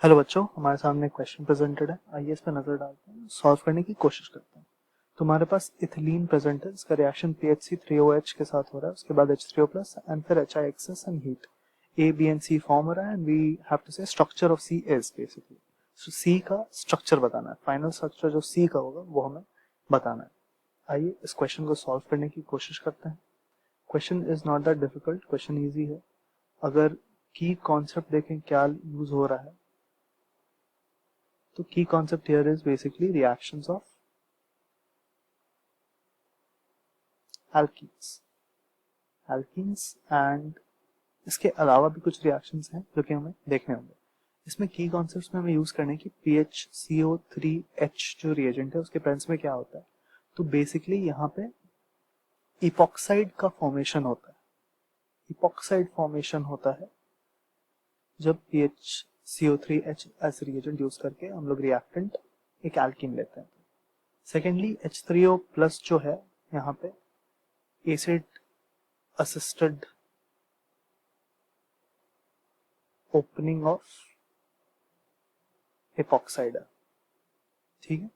Hello बच्चों, हमारे सामने एक क्वेश्चन प्रेजेंटेड है। आइए इस पर नजर डालते हैं, सॉल्व करने की कोशिश करते हैं। तुम्हारे पास इथिलीन प्रेजेंट है, इसका रिएक्शन PHC3OH के साथ हो रहा है, उसके बाद H3O प्लस एंड फिर HIXS and heat A, B and C form हो रहा है एंड वी हैव टू से structure of C is basically. So C का स्ट्रक्चर बताना है, फाइनल स्ट्रक्चर जो C का होगा वो हमें बताना है। आइए इस क्वेश्चन को सॉल्व करने की कोशिश करते हैं। Question is not that difficult, question easy है। अगर की कॉन्सेप्ट देखें क्या यूज हो रहा है, तो key concept here is basically reactions of alkenes and इसके अलावा भी कुछ रिएक्शंस हैं जो कि हमें देखने होंगे। इसमें की कॉन्सेप्ट्स में हमें यूज करने की PHCO3H जो रिएजेंट है उसके प्रेजेंस में क्या होता है। तो बेसिकली यहाँ पे इपॉक्साइड का फॉर्मेशन होता है। इपॉक्साइड फॉर्मेशन होता है जब PHCO3H एज रिएजेंट यूज करके हम लोग रिएक्टेंट एक एल्कीन लेते हैं। सेकेंडली H3O प्लस जो है यहाँ पे acid assisted opening of epoxide है, ठीक है।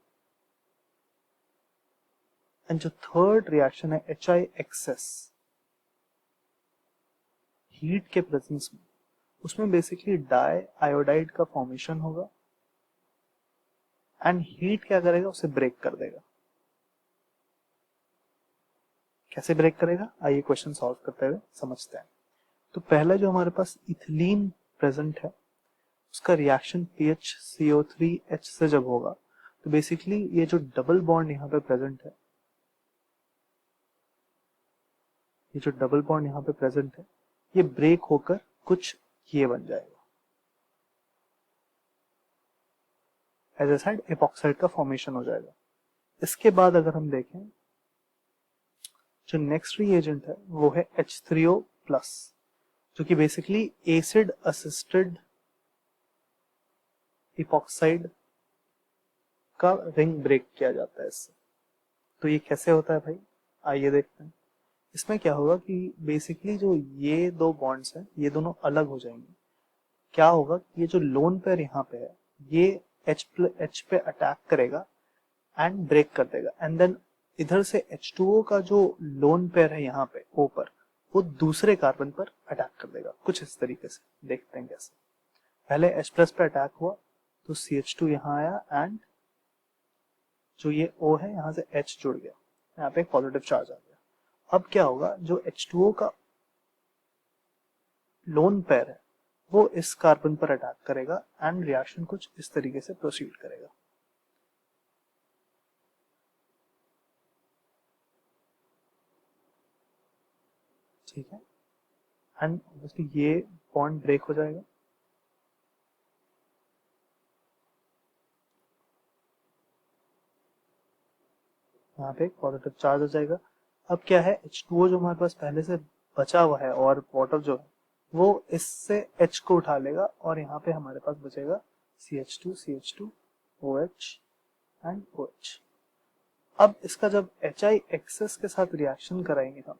एंड जो थर्ड रिएक्शन है HIXS, हीट के प्रेजेंस में, उसमें बेसिकली डाई आयोडाइड का फॉर्मेशन होगा एंड हीट क्या करेगा, उसे ब्रेक कर देगा। कैसे ब्रेक करेगा, आइए क्वेश्चन सॉल्व करते हुए समझते हैं। तो पहला जो हमारे पास इथिलीन प्रेजेंट है, उसका रिएक्शन PHCO3H से जब होगा तो बेसिकली ये जो डबल बॉन्ड यहाँ पे प्रेजेंट है, ये जो डबल बॉन्ड यहाँ पे प्रेजेंट है, ये ब्रेक होकर कुछ ये बन जाएगा। एज ए साइड एपॉक्साइड का फॉर्मेशन हो जाएगा। इसके बाद अगर हम देखें, जो नेक्स्ट रिएजेंट है वो है H3O प्लस, जो कि बेसिकली एसिड असिस्टेड इपॉक्साइड का रिंग ब्रेक किया जाता है इससे। तो ये कैसे होता है भाई, आइए देखते हैं। इसमें क्या होगा कि बेसिकली जो ये दो बॉन्ड्स हैं ये दोनों अलग हो जाएंगे। क्या होगा, ये जो लोन पेयर यहाँ पे है ये H पे अटैक करेगा एंड ब्रेक कर देगा, एंड देन इधर से H2O का जो लोन पेयर है यहाँ पे O पर, वो दूसरे कार्बन पर अटैक कर देगा कुछ इस तरीके से। देखते हैं कैसे। पहले H प्लस पे अटैक हुआ तो CH2 यहाँ आया एंड जो ये O है यहाँ से H जुड़ गया, यहाँ पे एक पॉजिटिव चार्ज आ गया। अब क्या होगा, जो H2O का लोन पेयर है वो इस कार्बन पर अटैक करेगा एंड रिएक्शन कुछ इस तरीके से प्रोसीड करेगा। ठीक है, एंड ऑब्वियसली ये बॉन्ड ब्रेक हो जाएगा। यहाँ पे एक पॉजिटिव चार्ज आ जाएगा। अब क्या है, H2O जो हमारे पास पहले से बचा हुआ है और वाटर जो है वो इससे H को उठा लेगा और यहाँ पे हमारे पास बचेगा CH2 OH एंड OH। अब इसका जब HIXS के साथ रिएक्शन कराएंगे हम,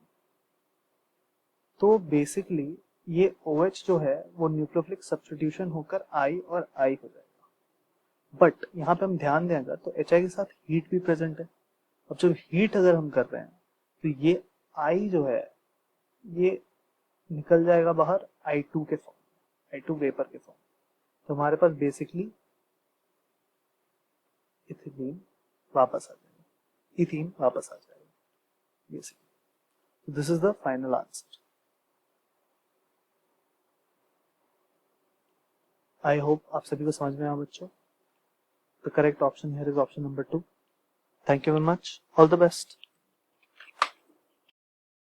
तो बेसिकली ये OH जो है वो न्यूक्लियोफिलिक सब्स्टिट्यूशन होकर I और I हो जाएगा। बट यहाँ पे हम ध्यान दें अगर, तो HI के साथ हीट भी प्रेजेंट है। अब जब हीट अगर हम कर रहे हैं तो ये I जो है ये निकल जाएगा बाहर I2 के फॉर्म, I2 वेपर के फॉर्म। तो हमारे पास बेसिकली इथिलीन वापस आ जाएगा, इथीन वापस आ जाएगा basically. This is the final answer. I hope आप सभी को समझ में आया बच्चों। The correct option here is option number 2। Thank you very much, all the best.